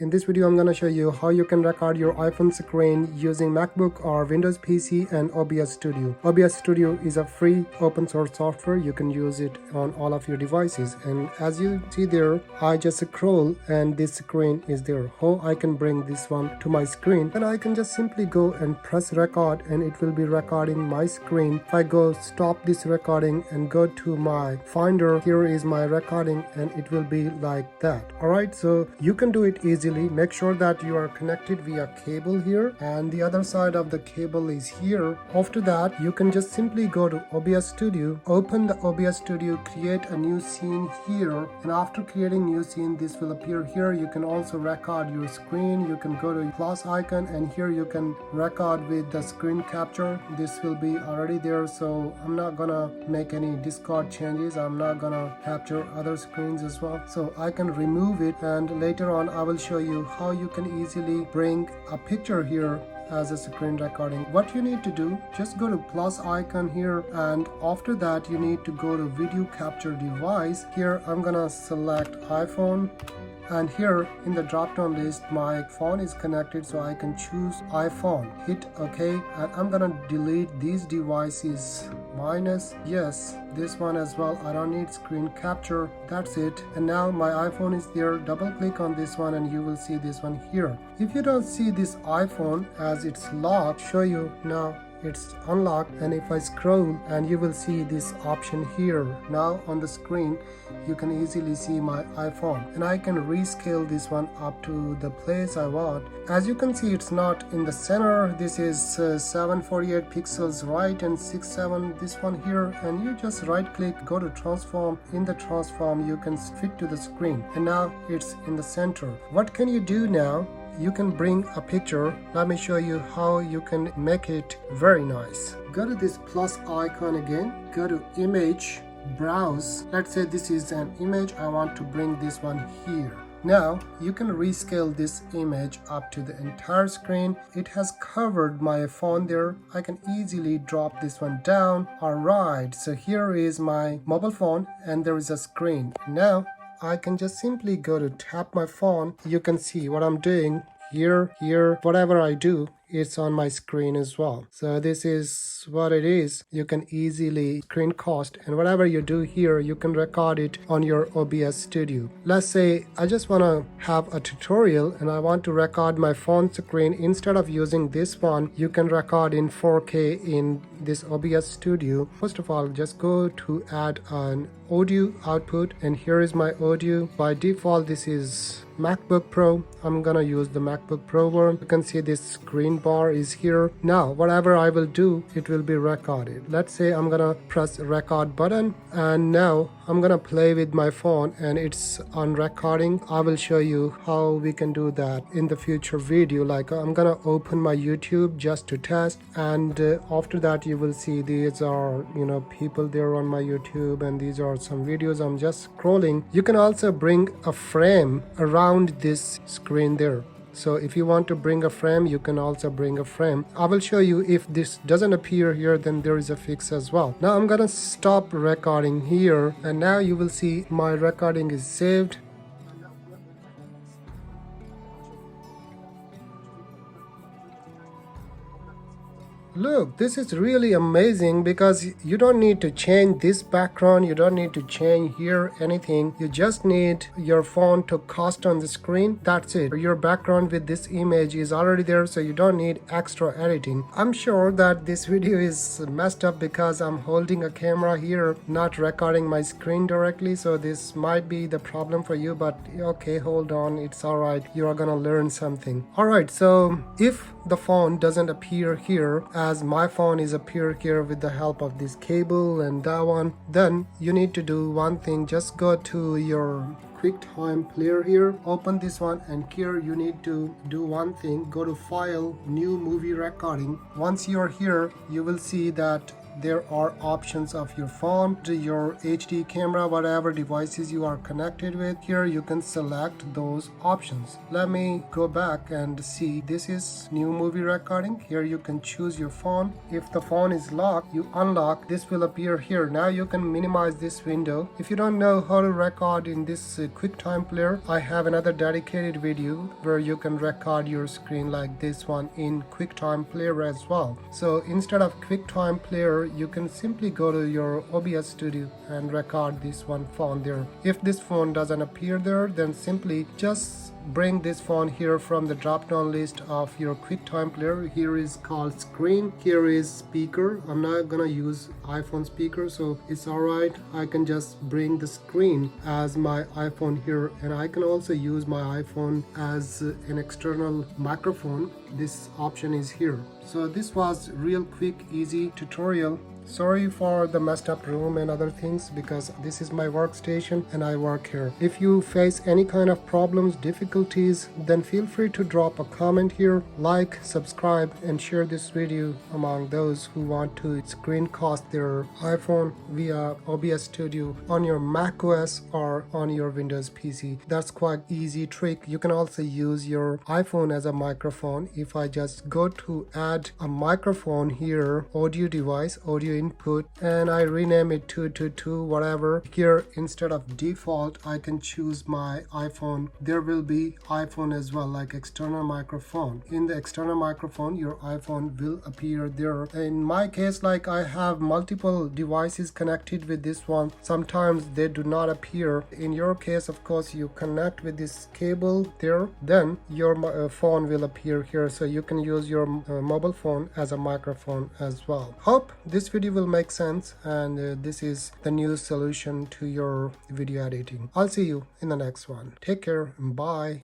In this video I'm gonna show you how you can record your iPhone screen using MacBook or Windows PC and OBS Studio. OBS Studio is a free open source software. You can use it on all of your devices, and as you see there, I just scroll and this screen is there. How I can bring this one to my screen, and I can just simply go and press record and it will be recording my screen. If I go stop this recording and go to my Finder, here is my recording and it will be like that. Alright, so you can do it easily. Make sure that you are connected via cable here, and the other side of the cable is here. After that, you can just simply go to OBS Studio, open the OBS Studio, create a new scene here, and after creating new scene, this will appear here. You can also record your screen. You can go to plus icon and here you can record with the screen capture. This will be already there, so I'm not gonna make any Discord changes. I'm not gonna capture other screens as well, so I can remove it, and later on I will show you how you can easily bring a picture here as a screen recording. What you need to do, just go to plus icon here, and after that you need to go to video capture device. Here I'm gonna select iPhone, and here in the drop down list my phone is connected, so I can choose iPhone. Hit OK, and I'm gonna delete these devices minus yes, this one as well. I don't need screen capture. That's it. And now my iPhone is there. Double click on this one and you will see this one here. If you don't see this iPhone as it's locked, show you now it's unlocked, and if I scroll and you will see this option here. Now on the screen you can easily see my iPhone, and I can rescale this one up to the place I want. As you can see, it's not in the center. This is 748 pixels right and 67 this one here, and you just right click, go to transform. In the transform you can fit to the screen, and now it's in the center. What can you do now? You can bring a picture. Let me show you how you can make it very nice. Go to this plus icon again, go to image, browse. Let's say this is an image. I want to bring this one here. Now you can rescale this image up to the entire screen. It has covered my phone there. I can easily drop this one down. Alright, so here is my mobile phone and there is a screen. Now I can just simply go to tap my phone. You can see what I'm doing here, whatever I do, it's on my screen as well. So this is what it is. You can easily screencast, and whatever you do here, you can record it on your OBS Studio. Let's say I just want to have a tutorial and I want to record my phone screen. Instead of using this one, you can record in 4K in this OBS Studio. First of all, just go to add an audio output, and here is my audio. By default, this is MacBook Pro. I'm gonna use the MacBook Pro one. You can see this screen bar is here. Now whatever I will do, it will be recorded. Let's say I'm gonna press record button, and now I'm gonna play with my phone and it's on recording. I will show you how we can do that in the future video. Like I'm gonna open my YouTube just to test, and after that you will see these are people there on my YouTube, and these are some videos. I'm just scrolling. You can also bring a frame around this screen there. So if you want to bring a frame, you can also bring a frame. I will show you if this doesn't appear here, then there is a fix as well. Now I'm gonna stop recording here, and now you will see my recording is saved. Look, this is really amazing because you don't need to change this background, you don't need to change here anything. You just need your phone to cast on the screen. That's it. Your background with this image is already there, so you don't need extra editing. I'm sure that this video is messed up because I'm holding a camera here, not recording my screen directly, so this might be the problem for you, but okay, hold on, it's alright. You are gonna learn something. Alright, so if the phone doesn't appear here, as my phone is appear here with the help of this cable and that one, then you need to do one thing. Just go to your QuickTime player here, open this one, and here you need to do one thing. Go to file, new movie recording. Once you're here, you will see that there are options of your phone, your HD camera, whatever devices you are connected with. Here you can select those options. Let me go back and see. This is new movie recording. Here you can choose your phone. If the phone is locked, you unlock. This will appear here. Now you can minimize this window. If you don't know how to record in this QuickTime player, I have another dedicated video where you can record your screen like this one in QuickTime player as well. So instead of QuickTime player, you can simply go to your OBS Studio and record this one phone there. If this phone doesn't appear there, then simply just bring this phone here from the drop down list of your QuickTime player. Here is called screen, here is speaker. I'm not gonna use iPhone speaker, so it's alright. I can just bring the screen as my iPhone here, and I can also use my iPhone as an external microphone. This option is here. So this was real quick, easy tutorial. Sorry for the messed up room and other things, because this is my workstation and I work here. If you face any kind of problems, difficulties, then feel free to drop a comment here, like, subscribe, and share this video among those who want to screencast their iPhone via OBS Studio on your macOS or on your Windows PC. That's quite easy trick. You can also use your iPhone as a microphone. If I just go to add a microphone here, audio device, audio input, and I rename it 222 whatever. Here instead of default I can choose my iPhone. There will be iPhone as well, like external microphone. In the external microphone your iPhone will appear there. In my case, like I have multiple devices connected with this one, sometimes they do not appear. In your case, of course, you connect with this cable there, then your phone will appear here, so you can use your mobile phone as a microphone as well. Hope this video will make sense, and this is the new solution to your video editing. I'll see you in the next one. Take care and bye.